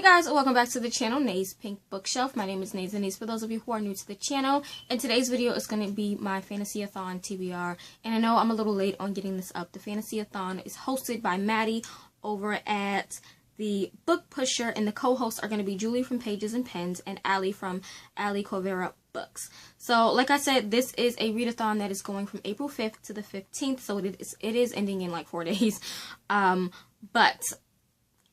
guys, welcome back to the channel, Nae's Pink Bookshelf. My name is Nae's for those of you who are new to the channel. And today's video is going to be my FantasyAthon TBR. And I know I'm a little late on getting this up. The FantasyAthon is hosted by Maddie over at the Book Pusher, and the co-hosts are going to be Julie from Pages and Pens and Allie from Allie Covera Books. So, like I said, this is a readathon that is going from April 5th to the 15th, so it is ending in like 4 days. But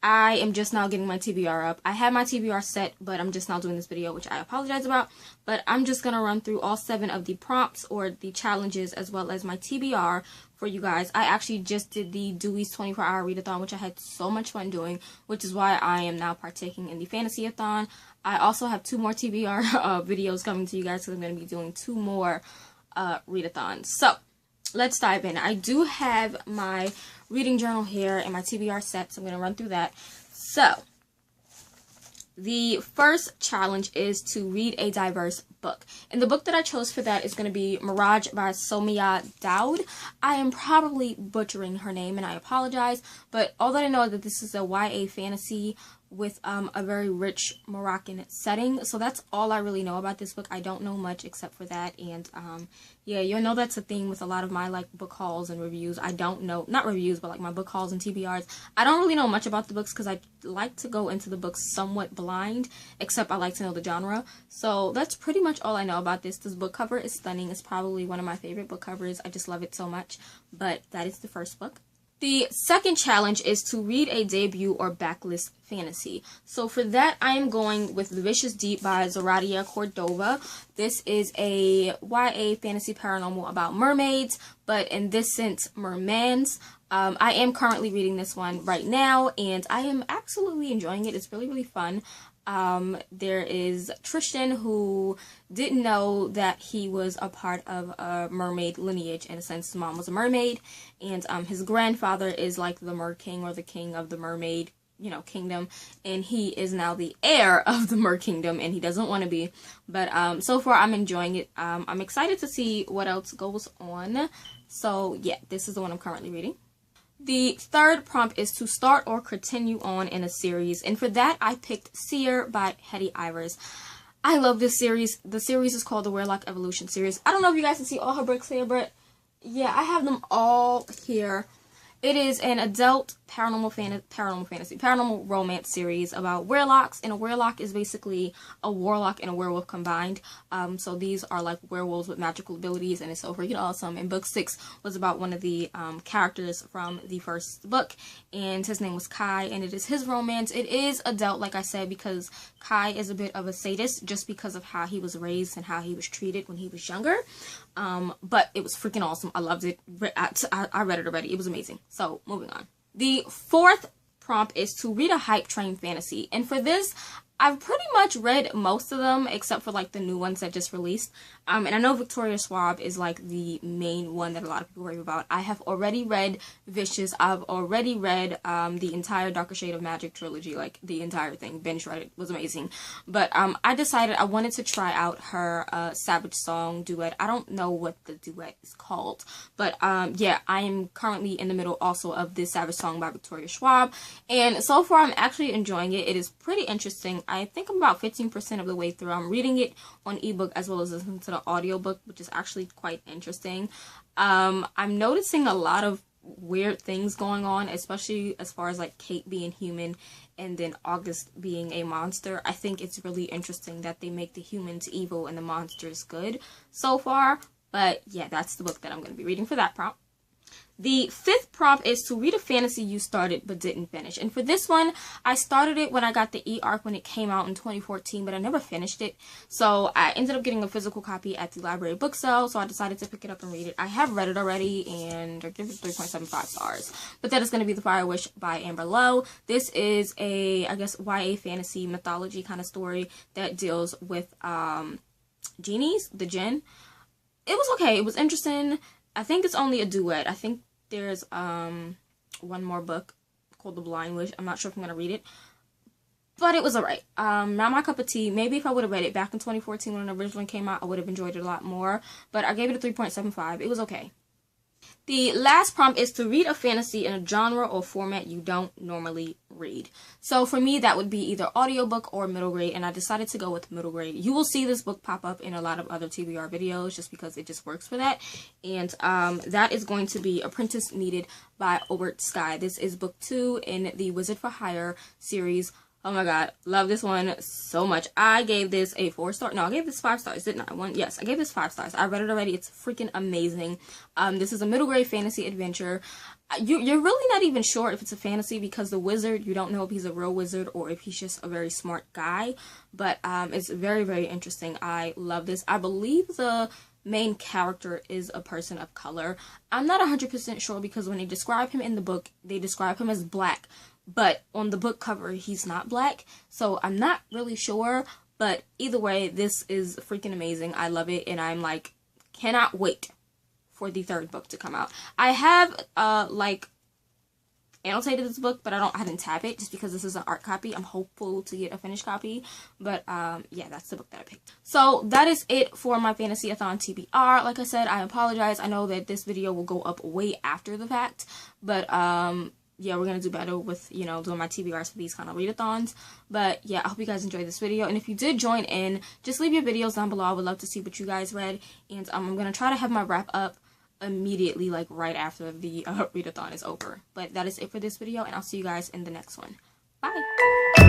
I am just now getting my TBR up. I had my TBR set, but I'm just now doing this video, which I apologize about. But I'm just going to run through all 7 of the prompts or the challenges as well as my TBR for you guys. I actually just did the Dewey's 24-hour readathon, which I had so much fun doing, which is why I am now partaking in the FantasyAthon. I also have 2 more TBR videos coming to you guys, because I'm going to be doing 2 more readathons. So, let's dive in. I do have my reading journal here and my TBR set, so I'm going to run through that. So, the first challenge is to read a diverse book. And the book that I chose for that is going to be Mirage by Soumya Daoud. I am probably butchering her name, and I apologize, but all that I know is that this is a YA fantasy with a very rich Moroccan setting. So that's all I really know about this book. I don't know much except for that, and yeah, you'll know that's a thing with a lot of my like book hauls and reviews. I don't know, not reviews, but like my book hauls and TBRs. I don't really know much about the books because I like to go into the books somewhat blind, except I like to know the genre. So that's pretty much all I know about this. This book cover is stunning. It's probably one of my favorite book covers. I just love it so much. But that is the first book. The second challenge is to read a debut or backlist fantasy. So for that, I am going with The Vicious Deep by Zoraida Cordova. This is a YA fantasy paranormal about mermaids, but in this sense, mermans. I am currently reading this one right now, and I am absolutely enjoying it. It's really, really fun. There is Tristan, who didn't know that he was a part of a mermaid lineage. In a sense, his mom was a mermaid, and his grandfather is like the mer king or the king of the mermaid, you know, kingdom, and he is now the heir of the mer kingdom, and he doesn't want to be. But so far I'm enjoying it. I'm excited to see what else goes on. So yeah, this is the one I'm currently reading. The third prompt is to start or continue on in a series, and for that I picked Seer by Hetty Ivers. I love this series. The series is called the Werlock Evolution series. I don't know if you guys can see all her books here, but yeah, I have them all here. It is an adult paranormal romance series about werelocks, and a werlock is basically a warlock and a werewolf combined. So these are like werewolves with magical abilities, and it's so freaking awesome. And book 6 was about one of the characters from the first book, and his name was Kai, and it is his romance. It is adult, like I said, because Kai is a bit of a sadist, just because of how he was raised and how he was treated when he was younger. But it was freaking awesome. I loved it. I read it already. It was amazing. So, moving on. The fourth prompt is to read a hype train fantasy. And for this, I've pretty much read most of them, except for like the new ones that just released. And I know Victoria Schwab is like the main one that a lot of people rave about. I have already read Vicious. I've already read the entire Darker Shade of Magic trilogy, like the entire thing. Binge read it. Was amazing. But I decided I wanted to try out her Savage Song duet. I don't know what the duet is called, but yeah, I am currently in the middle also of this Savage Song by Victoria Schwab, and so far I'm actually enjoying it. It is pretty interesting. I think I'm about 15% of the way through. I'm reading it on ebook as well as listening to the audiobook, which is actually quite interesting. I'm noticing a lot of weird things going on, especially as far as like Kate being human and then August being a monster. I think it's really interesting that they make the humans evil and the monsters good so far. But yeah, that's the book that I'm going to be reading for that prompt. The fifth prompt is to read a fantasy you started but didn't finish. And for this one, I started it when I got the e-arc when it came out in 2014, but I never finished it. So I ended up getting a physical copy at the library book sale, so I decided to pick it up and read it. I have read it already, and I give it 3.75 stars. But that is going to be The Fire Wish by Amber Lowe. This is a, I guess, YA fantasy mythology kind of story that deals with genies, the jinn. It was okay. It was interesting. I think it's only a duet. I think there's one more book called The Blind Wish. I'm not sure if I'm going to read it. But it was alright. Not my cup of tea. Maybe if I would have read it back in 2014 when it originally came out, I would have enjoyed it a lot more. But I gave it a 3.75. It was okay. The last prompt is to read a fantasy in a genre or format you don't normally read. So for me, that would be either audiobook or middle grade, and I decided to go with middle grade. You will see this book pop up in a lot of other TBR videos just because it just works for that. And that is going to be Apprentice Needed by Obert Sky. This is book 2 in the Wizard for Hire series. Oh my god, love this one so much. I gave this a 4-star. No, I gave this 5 stars, didn't I? Yes, I gave this 5 stars. I read it already. It's freaking amazing. This is a middle grade fantasy adventure. You're really not even sure if it's a fantasy because the wizard, you don't know if he's a real wizard or if he's just a very smart guy. But it's very, very interesting. I love this. I believe the main character is a person of color. I'm not 100% sure because when they describe him in the book, they describe him as black. But on the book cover, he's not black. So I'm not really sure. But either way, this is freaking amazing. I love it. And I'm like, cannot wait for the 3rd book to come out. I have, like, annotated this book, but I didn't tab it just because this is an art copy. I'm hopeful to get a finished copy. But, yeah, that's the book that I picked. So that is it for my FantasyAthon TBR. Like I said, I apologize. I know that this video will go up way after the fact. But, yeah, we're going to do better with, you know, doing my TBRs for these kind of readathons. But, yeah, I hope you guys enjoyed this video. And if you did join in, just leave your videos down below. I would love to see what you guys read. And I'm going to try to have my wrap up immediately, like, right after the readathon is over. But that is it for this video, and I'll see you guys in the next one. Bye!